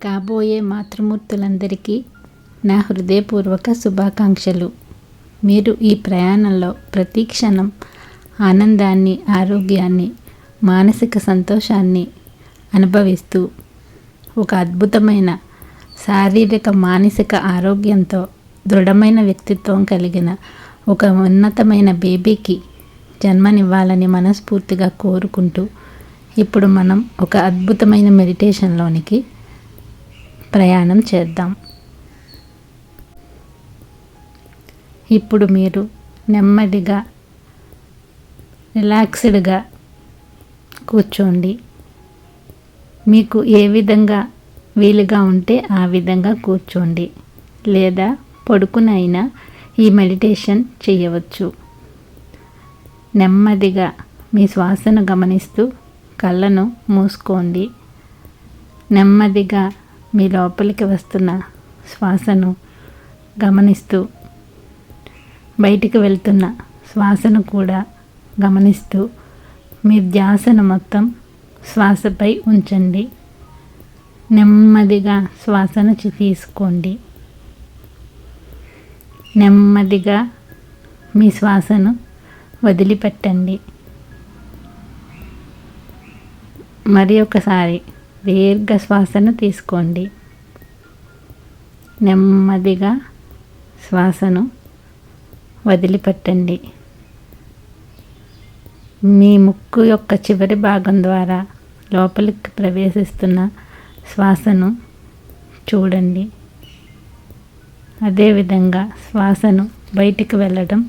కాబోయే మాతృమూర్తులందరికీ నా హృదయపూర్వక శుభాకాంక్షలు. మీరు ఈ ప్రయాణంలో ప్రతి క్షణం ఆనందాన్ని, ఆరోగ్యాన్ని, మానసిక సంతోషాన్ని అనుభవిస్తూ ఒక అద్భుతమైన శారీరక, మానసిక ఆరోగ్యంతో దృఢమైన వ్యక్తిత్వం కలిగిన ఒక ఉన్నతమైన బేబీకి జన్మనివ్వాలని మనస్ఫూర్తిగా కోరుకుంటూ ఇప్పుడు మనం ఒక అద్భుతమైన మెడిటేషన్లోనికి ప్రయాణం చేద్దాం. ఇప్పుడు మీరు నెమ్మదిగా రిలాక్స్డ్గా కూర్చోండి. మీకు ఏ విధంగా వీలుగా ఉంటే ఆ విధంగా కూర్చోండి, లేదా పడుకునైనా ఈ మెడిటేషన్ చేయవచ్చు. నెమ్మదిగా మీ శ్వాసను గమనిస్తూ కళ్ళను మూసుకోండి. నెమ్మదిగా మీ లోపలికి వస్తున్న శ్వాసను గమనిస్తూ బయటికి వెళ్తున్న శ్వాసను కూడా గమనిస్తూ మీ ధ్యాసను మొత్తం శ్వాసపై ఉంచండి. నెమ్మదిగా శ్వాసను తీసుకోండి. నెమ్మదిగా మీ శ్వాసను వదిలిపెట్టండి. మరి ఒకసారి దీర్ఘ శ్వాసను తీసుకోండి. నెమ్మదిగా శ్వాసను వదిలిపెట్టండి. మీ ముక్కు యొక్క చివరి భాగం ద్వారా లోపలికి ప్రవేశిస్తున్న శ్వాసను చూడండి. అదేవిధంగా శ్వాసను బయటికి వెళ్ళడం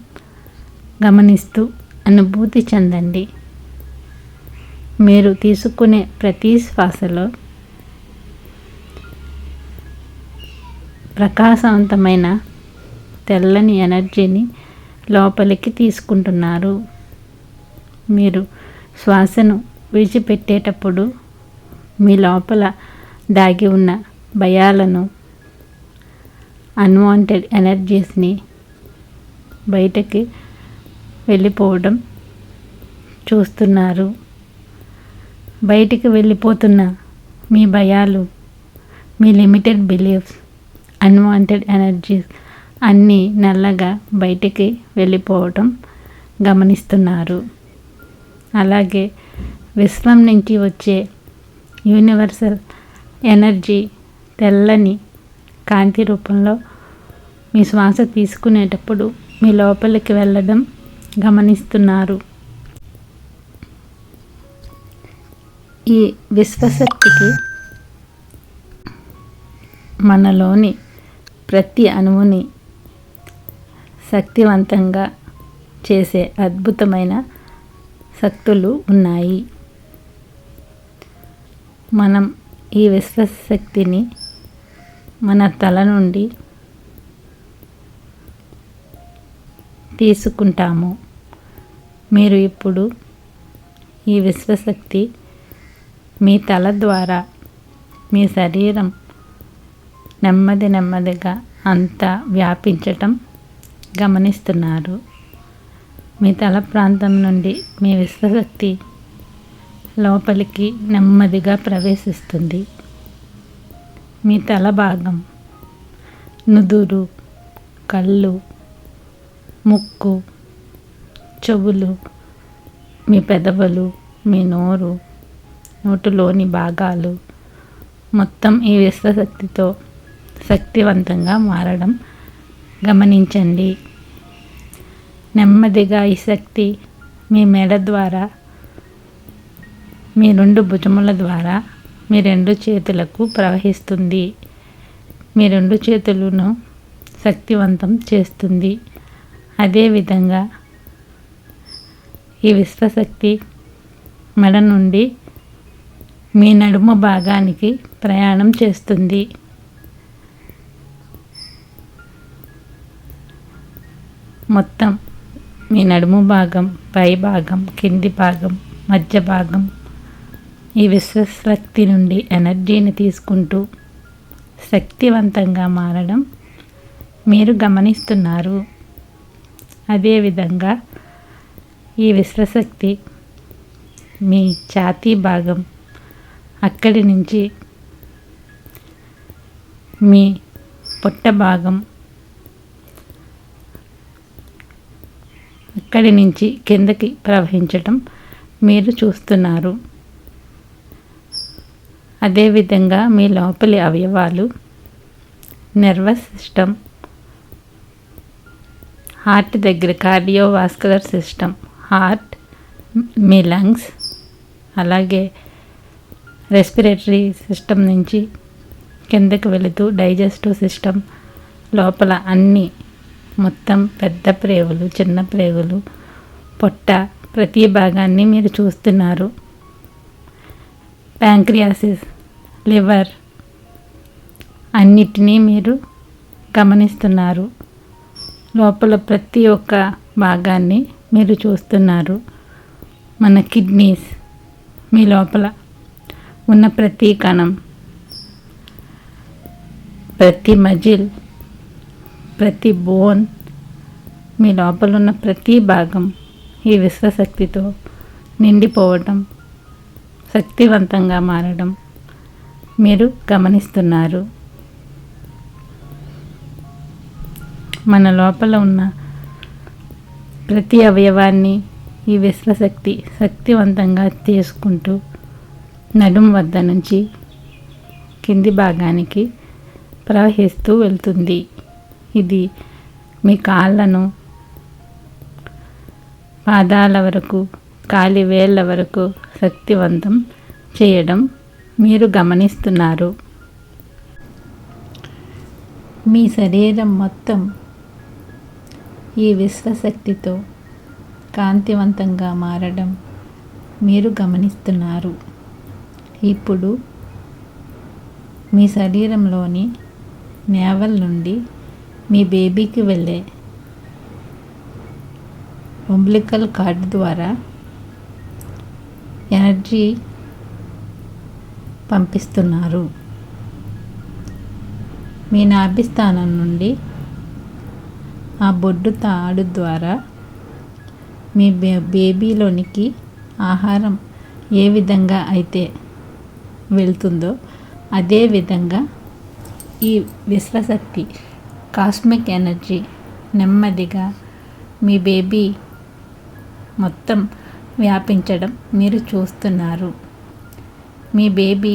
గమనిస్తూ అనుభూతి చెందండి. మీరు తీసుకునే ప్రతి శ్వాసలో ప్రకాశవంతమైన తెల్లని ఎనర్జీని లోపలికి తీసుకుంటున్నారు. మీరు శ్వాసను విడిచిపెట్టేటప్పుడు మీ లోపల దాగి ఉన్న భయాలను, అన్వాంటెడ్ ఎనర్జీస్ని బయటకి వెళ్ళిపోవడం చూస్తున్నారు. బయటికి వెళ్ళిపోతున్న మీ భయాలు, మీ లిమిటెడ్ బిలీఫ్స్, అన్వాంటెడ్ ఎనర్జీస్ అన్నీ నల్లగా బయటికి వెళ్ళిపోవటం గమనిస్తున్నారు. అలాగే విశ్వం నుంచి వచ్చే యూనివర్సల్ ఎనర్జీ తెల్లని కాంతి రూపంలో మీ శ్వాస తీసుకునేటప్పుడు మీ లోపలికి వెళ్ళడం గమనిస్తున్నారు. ఈ విశ్వశక్తికి మనలోని ప్రతి అణువుని శక్తివంతంగా చేసే అద్భుతమైన శక్తులు ఉన్నాయి. మనం ఈ విశ్వశక్తిని మన తల నుండి తీసుకుంటాము. మీరు ఇప్పుడు ఈ విశ్వశక్తి మీ తల ద్వారా మీ శరీరం నెమ్మదిగా అంతా వ్యాపించటం గమనిస్తున్నారు. మీ తల ప్రాంతం నుండి మీ విశ్వశక్తి లోపలికి నెమ్మదిగా ప్రవేశిస్తుంది. మీ తల భాగం, నుదురు, కళ్ళు, ముక్కు, చెవులు, మీ పెదవులు, మీ నోరు, నోటిలోని భాగాలు మొత్తం ఈ విశ్వశక్తితో శక్తివంతంగా మారడం గమనించండి. నెమ్మదిగా ఈ శక్తి మీ మెడ ద్వారా, మీ 2 భుజముల ద్వారా మీ 2 చేతులకు ప్రవహిస్తుంది. మీ 2 చేతులను శక్తివంతం చేస్తుంది. అదేవిధంగా ఈ విశ్వశక్తి మెడ నుండి మీ నడుము భాగానికి ప్రయాణం చేస్తుంది. మొత్తం మీ నడుము భాగం, పై భాగం, కింది భాగం, మధ్య భాగం ఈ విశ్వశక్తి నుండి ఎనర్జీని తీసుకుంటూ శక్తివంతంగా మారడం మీరు గమనిస్తున్నారు. అదేవిధంగా ఈ విశ్వశక్తి మీ ఛాతీ భాగం, అక్కడి నుంచి మీ పొట్ట భాగం అక్కడి నుంచి కిందకి ప్రవహించటం మీరు చూస్తున్నారు. అదేవిధంగా మీ లోపలి అవయవాలు, నర్వస్ సిస్టమ్, హార్ట్ దగ్గర కార్డియోవాస్కులర్ సిస్టమ్, హార్ట్, మీ లంగ్స్, అలాగే రెస్పిరేటరీ సిస్టమ్ నుంచి కిందకి వెళుతూ డైజెస్టివ్ సిస్టమ్ లోపల అన్నీ మొత్తం పెద్ద ప్రేగులు, చిన్న ప్రేగులు, పొట్ట ప్రతి భాగాన్ని మీరు చూస్తున్నారు. ప్యాంక్రియాసిస్, లివర్ అన్నిటినీ మీరు గమనిస్తున్నారు. లోపల ప్రతి ఒక్క భాగాన్ని మీరు చూస్తున్నారు. మన కిడ్నీస్, మీ లోపల ఉన్న ప్రతి కణం, ప్రతి మజిల్, ప్రతి బోన్, మీ లోపల ఉన్న ప్రతి భాగం ఈ విశ్వశక్తితో నిండిపోవటం, శక్తివంతంగా మారడం మీరు గమనిస్తున్నారు. మన లోపల ఉన్న ప్రతి అవయవాన్ని ఈ విశ్వశక్తి శక్తివంతంగా తీసుకుంటూ నడుం వద్ద నుంచి కింది భాగానికి ప్రవహిస్తూ వెళ్తుంది. ఇది మీ కాళ్ళను పాదాల వరకు, కాలి వేళ్ళ వరకు శక్తివంతం చేయడం మీరు గమనిస్తున్నారు. మీ శరీరం మొత్తం ఈ విశ్వశక్తితో కాంతివంతంగా మారడం మీరు గమనిస్తున్నారు. ఇప్పుడు మీ శరీరంలోని నేవల్ నుండి మీ బేబీకి వెళ్ళే అంబిలికల్ కార్డ్ ద్వారా ఎనర్జీ పంపిస్తున్నారు. మీ నాభిస్థానం నుండి ఆ బొడ్డు తాడు ద్వారా మీ బేబీలోనికి ఆహారం ఏ విధంగా అయితే వెళ్తుందో అదే విధంగా ఈ విశ్వశక్తి కాస్మిక్ ఎనర్జీ నెమ్మదిగా మీ బేబీ మొత్తం వ్యాపించడం మీరు చూస్తున్నారు. మీ బేబీ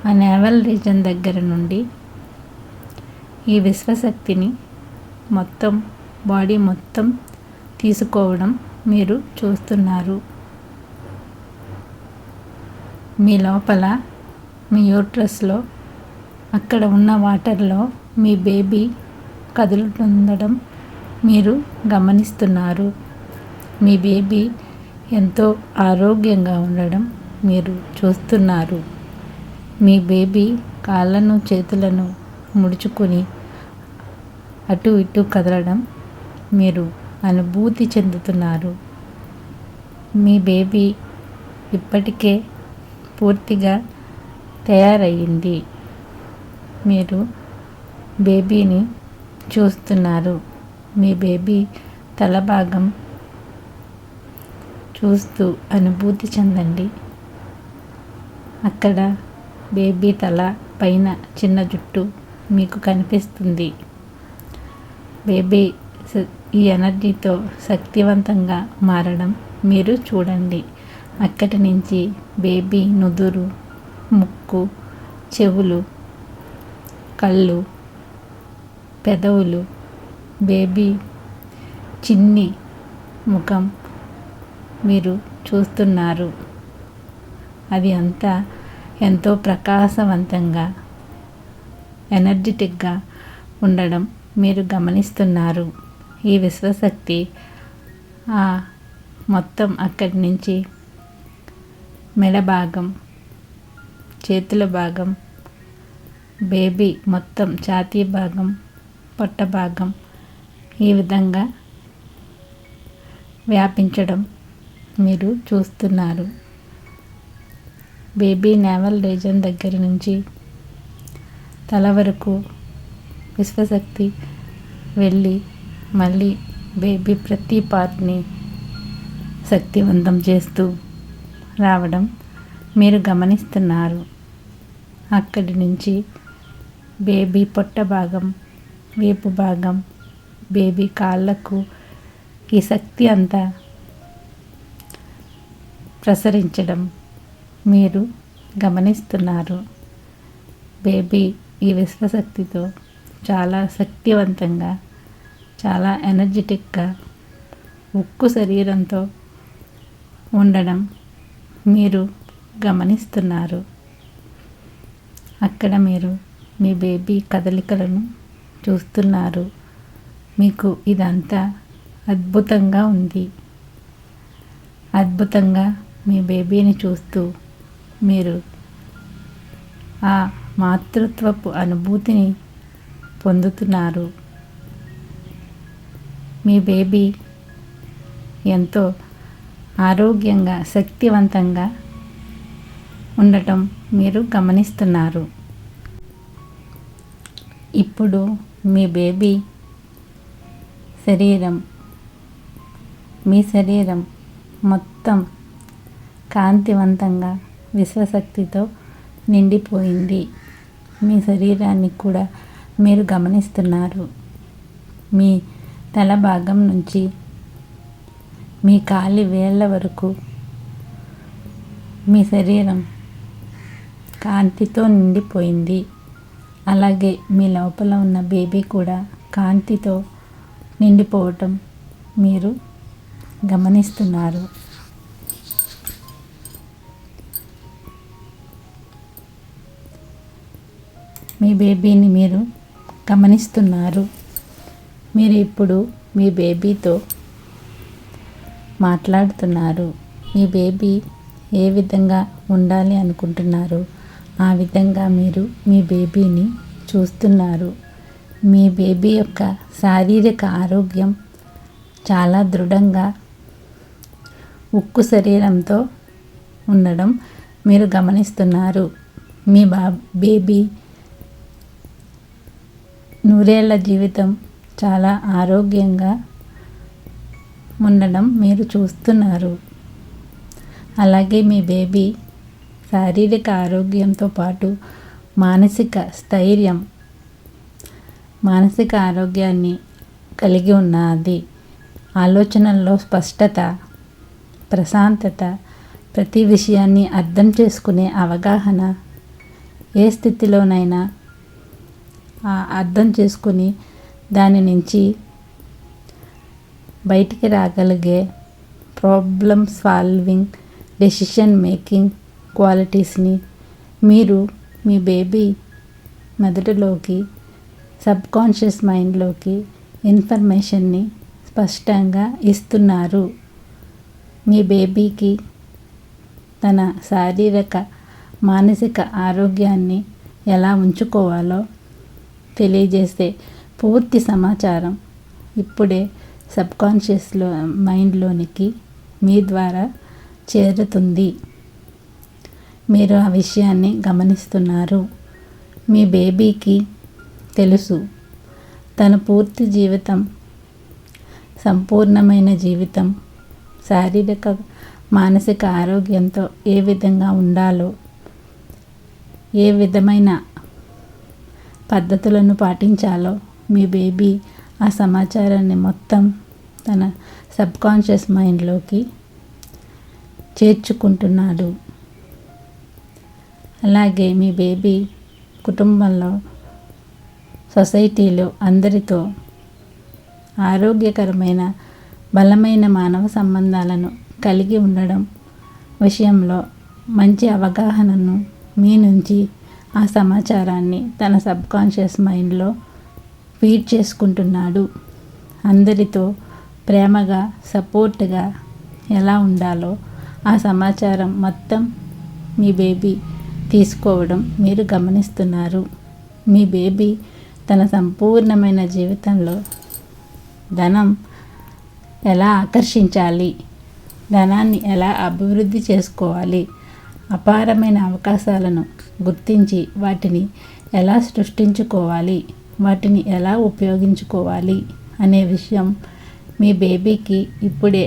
ఆ నేవల్ రీజన్ దగ్గర నుండి ఈ విశ్వశక్తిని మొత్తం బాడీ మొత్తం తీసుకోవడం మీరు చూస్తున్నారు. మీ లోపల మీ యూట్రస్లో అక్కడ ఉన్న వాటర్లో మీ బేబీ కదులుతుండడం మీరు గమనిస్తున్నారు. మీ బేబీ ఎంతో ఆరోగ్యంగా ఉండడం మీరు చూస్తున్నారు. మీ బేబీ కాళ్ళను చేతులను ముడుచుకొని అటు ఇటు కదలడం మీరు అనుభూతి చెందుతున్నారు. మీ బేబీ ఇప్పటికే పూర్తిగా తయారయ్యింది. మీరు బేబీని చూస్తున్నారు. మీ బేబీ తల భాగం చూస్తూ అనుభూతి చెందండి. అక్కడ బేబీ తల పైన చిన్న జుట్టు మీకు కనిపిస్తుంది. బేబీ ఈ ఎనర్జీతో శక్తివంతంగా మారడం మీరు చూడండి. అక్కడి నుంచి బేబీ నుదురు, ముక్కు, చెవులు, కళ్ళు, పెదవులు, బేబీ చిన్ని ముఖం మీరు చూస్తున్నారు. అది అంతా ఎంతో ప్రకాశవంతంగా, ఎనర్జెటిక్గా ఉండడం మీరు గమనిస్తున్నారు. ఈ విశ్వశక్తి మొత్తం అక్కడి నుంచి మెడ భాగం, చేతుల భాగం, బేబీ మొత్తం ఛాతీ భాగం, పొట్ట భాగం ఈ విధంగా వ్యాపించడం మీరు చూస్తున్నారు. బేబీ నేవల్ రీజన్ దగ్గర నుంచి తల వరకు విశ్వశక్తి వెళ్ళి మళ్ళీ బేబీ ప్రతి పార్ట్ని శక్తివంతం చేస్తూ రావడం మీరు గమనిస్తున్నారు. అక్కడి నుంచి బేబీ పొట్ట భాగం, వీపు భాగం, బేబీ కాళ్ళకు ఈ శక్తి అంతా ప్రసరించడం మీరు గమనిస్తున్నారు. బేబీ ఈ విశ్వశక్తితో చాలా శక్తివంతంగా, చాలా ఎనర్జెటిక్గా, ఉక్కు శరీరంతో ఉండడం మీరు గమనిస్తున్నారు. అక్కడ మీరు మీ బేబీ కదలికలను చూస్తున్నారు. మీకు ఇదంతా అద్భుతంగా ఉంది. అద్భుతంగా మీ బేబీని చూస్తూ మీరు ఆ మాతృత్వపు అనుభూతిని పొందుతున్నారు. మీ బేబీ ఎంతో ఆరోగ్యంగా, శక్తివంతంగా ఉండటం మీరు గమనిస్తున్నారు. ఇప్పుడు మీ బేబీ మీ శరీరం మొత్తం కాంతివంతంగా విశ్వశక్తితో నిండిపోయింది. మీ శరీరాన్ని కూడా మీరు గమనిస్తున్నారు. మీ తల భాగం నుంచి మీ కాలి వేళ్ళ వరకు మీ శరీరం కాంతితో నిండిపోయింది. అలాగే మీ లోపల ఉన్న బేబీ కూడా కాంతితో నిండిపోవటం మీరు గమనిస్తున్నారు. మీ బేబీని మీరు గమనిస్తున్నారు. మీరు ఇప్పుడు మీ బేబీతో మాట్లాడుతున్నారు. మీ బేబీ ఏ విధంగా ఉండాలి అనుకుంటున్నారు ఆ విధంగా మీరు మీ బేబీని చూస్తున్నారు. మీ బేబీ యొక్క శారీరక ఆరోగ్యం చాలా దృఢంగా, ఉక్కు శరీరంతో ఉండడం మీరు గమనిస్తున్నారు. మీ బేబీ నూరేళ్ల జీవితం చాలా ఆరోగ్యంగా ఉండడం మీరు చూస్తున్నారు. అలాగే మీ బేబీ శారీరక ఆరోగ్యంతో పాటు మానసిక స్థైర్యం, మానసిక ఆరోగ్యాన్ని కలిగి ఉన్నది. ఆలోచనల్లో స్పష్టత, ప్రశాంతత, ప్రతి విషయాన్ని అర్థం చేసుకునే అవగాహన, ఏ స్థితిలోనైనా అర్థం చేసుకుని దాని నుంచి బయటికి రాగలిగే ప్రాబ్లమ్ సాల్వింగ్, డెసిషన్ మేకింగ్ క్వాలిటీస్ని మీరు మీ బేబీ మెదడులోకి, సబ్కాన్షియస్ మైండ్లోకి ఇన్ఫర్మేషన్ని స్పష్టంగా ఇస్తున్నారు. మీ బేబీకి తన శారీరక, మానసిక ఆరోగ్యాన్ని ఎలా ఉంచుకోవాలో తెలియజేసే పూర్తి సమాచారం ఇప్పుడే సబ్కాన్షియస్లో మైండ్లోనికి మీ ద్వారా చేరుతుంది. మీరు ఆ విషయాన్ని గమనిస్తున్నారు. మీ బేబీకి తెలుసు తన పూర్తి జీవితం, సంపూర్ణమైన జీవితం శారీరక, మానసిక ఆరోగ్యంతో ఏ విధంగా ఉండాలో, ఏ విధమైన పద్ధతులను పాటించాలో మీ బేబీ ఆ సమాచారాన్ని మొత్తం తన సబ్కాన్షియస్ మైండ్లోకి చేర్చుకుంటున్నాడు. అలాగే మీ బేబీ కుటుంబంలో, సొసైటీలో అందరితో ఆరోగ్యకరమైన, బలమైన మానవ సంబంధాలను కలిగి ఉండడం విషయంలో మంచి అవగాహనను మీ నుంచి ఆ సమాచారాన్ని తన సబ్కాన్షియస్ మైండ్లో ఫీడ్ చేసుకుంటున్నాడు. అందరితో ప్రేమగా, సపోర్ట్గా ఎలా ఉండాలో ఆ సమాచారం మొత్తం మీ బేబీ తీసుకోవడం మీరు గమనిస్తున్నారు. మీ బేబీ తన సంపూర్ణమైన జీవితంలో ధనం ఎలా ఆకర్షించాలి, ధనాన్ని ఎలా అభివృద్ధి చేసుకోవాలి, అపారమైన అవకాశాలను గుర్తించి వాటిని ఎలా సృష్టించుకోవాలి, వాటిని ఎలా ఉపయోగించుకోవాలి అనే విషయం మీ బేబీకి ఇప్పుడే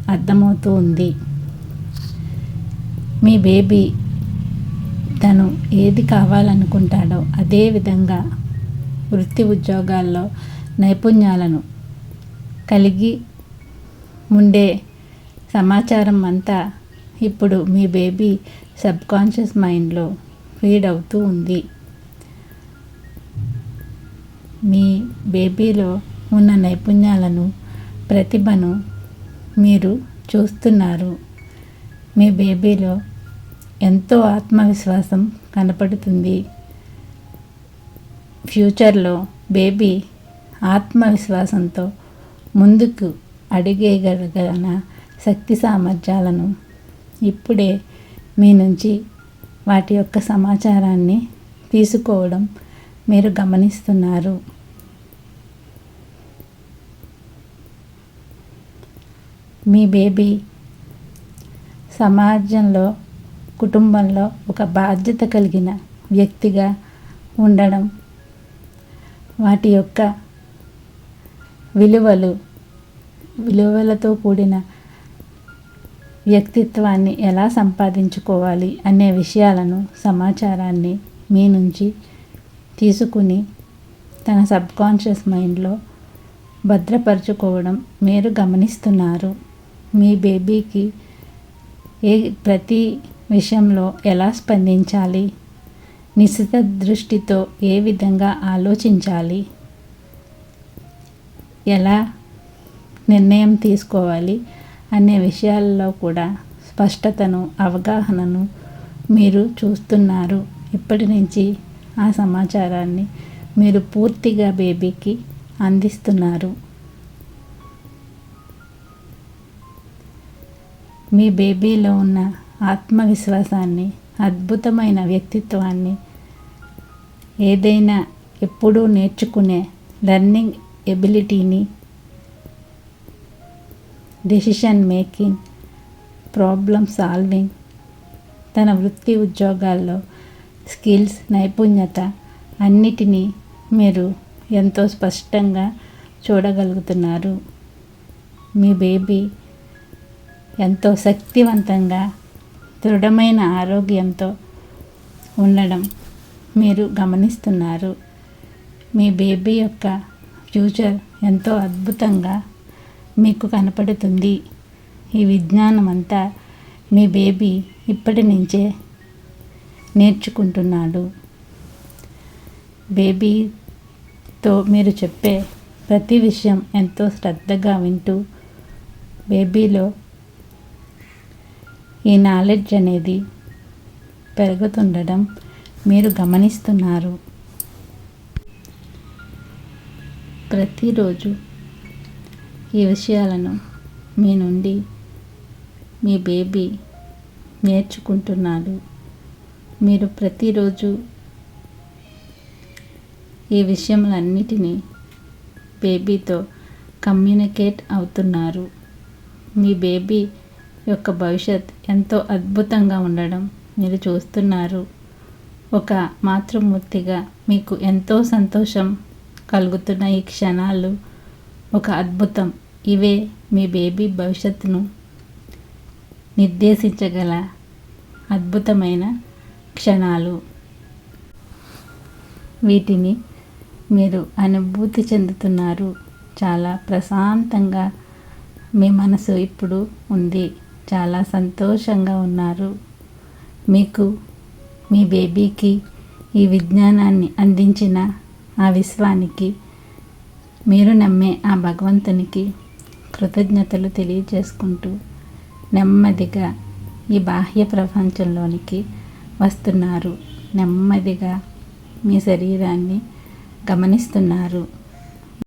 అర్థమవుతూ ఉంది. మీ బేబీ తను ఏది కావాలనుకుంటాడో అదే విధంగా వృత్తి ఉద్యోగాల్లో నైపుణ్యాలను కలిగి ఉండే సమాచారం అంతా ఇప్పుడు మీ బేబీ సబ్కాన్షియస్ మైండ్లో ఫీడ్ అవుతూ ఉంది. మీ బేబీలో ఉన్న నైపుణ్యాలను, ప్రతిభను మీరు చూస్తున్నారు. మీ బేబీలో ఎంతో ఆత్మవిశ్వాసం కనపడుతుంది. ఫ్యూచర్లో బేబీ ఆత్మవిశ్వాసంతో ముందుకు అడిగేయగలిగిన శక్తి సామర్థ్యాలను ఇప్పుడే మీ నుంచి వాటి యొక్క సమాచారాన్ని తీసుకోవడం మీరు గమనిస్తున్నారు. మీ బేబీ సమాజంలో, కుటుంబంలో ఒక బాధ్యత కలిగిన వ్యక్తిగా ఉండడం, వాటి యొక్క విలువలతో కూడిన వ్యక్తిత్వాన్ని ఎలా సంపాదించుకోవాలి అనే విషయాలను, సమాచారాన్ని మీ నుంచి తీసుకుని తన సబ్కాన్షియస్ మైండ్లో భద్రపరచుకోవడం మీరు గమనిస్తున్నారు. మీ బేబీకి ప్రతి విషయంలో ఎలా స్పందించాలి, నిశిత దృష్టితో ఏ విధంగా ఆలోచించాలి, ఎలా నిర్ణయం తీసుకోవాలి అనే విషయాల్లో కూడా స్పష్టతను, అవగాహనను మీరు చూస్తున్నారు. ఇప్పటి నుంచి ఆ సమాచారాన్ని మీరు పూర్తిగా బేబీకి అందిస్తున్నారు. మీ బేబీలో ఉన్న ఆత్మవిశ్వాసాన్ని, అద్భుతమైన వ్యక్తిత్వాన్ని, ఏదైనా ఎప్పుడూ నేర్చుకునే లెర్నింగ్ ఎబిలిటీని, డెసిషన్ మేకింగ్, ప్రాబ్లం సాల్వింగ్, తన వృత్తి ఉద్యోగాల్లో స్కిల్స్, నైపుణ్యత అన్నిటినీ మీరు ఎంతో స్పష్టంగా చూడగలుగుతున్నారు. మీ బేబీ ఎంతో శక్తివంతంగా, దృఢమైన ఆరోగ్యంతో ఉండడం మీరు గమనిస్తున్నారు. మీ బేబీ యొక్క ఫ్యూచర్ ఎంతో అద్భుతంగా మీకు కనపడుతుంది. ఈ విజ్ఞానం అంతా మీ బేబీ ఇప్పటి నుంచే నేర్చుకుంటున్నాడు. బేబీతో మీరు చెప్పే ప్రతి విషయం ఎంతో శ్రద్ధగా వింటూ బేబీలో ఈ నాలెడ్జ్ అనేది పెరుగుతుండడం మీరు గమనిస్తున్నారు. ప్రతిరోజు ఈ విషయాలను మీ నుండి మీ బేబీ నేర్చుకుంటున్నాడు. మీరు ప్రతిరోజు ఈ విషయములన్నిటినీ బేబీతో కమ్యూనికేట్ అవుతున్నారు. మీ బేబీ యొక్క భవిష్యత్ ఎంతో అద్భుతంగా ఉండడం మీరు చూస్తున్నారు. ఒక మాతృమూర్తిగా మీకు ఎంతో సంతోషం కలుగుతున్న ఈ క్షణాలు ఒక అద్భుతం. ఇవే మీ బేబీ భవిష్యత్తును నిర్దేశించగల అద్భుతమైన క్షణాలు. వీటిని మీరు అనుభూతి చెందుతున్నారు. చాలా ప్రశాంతంగా మీ మనసు ఇప్పుడు ఉంది. చాలా సంతోషంగా ఉన్నారు. మీకు మీ బేబీకి ఈ విజ్ఞానాన్ని అందించిన ఆ విశ్వానికి, మీరు నమ్మే ఆ భగవంతునికి కృతజ్ఞతలు తెలియజేసుకుంటూ నెమ్మదిగా ఈ బాహ్య ప్రపంచంలోనికి వస్తున్నారు. నెమ్మదిగా మీ శరీరాన్ని గమనిస్తున్నారు.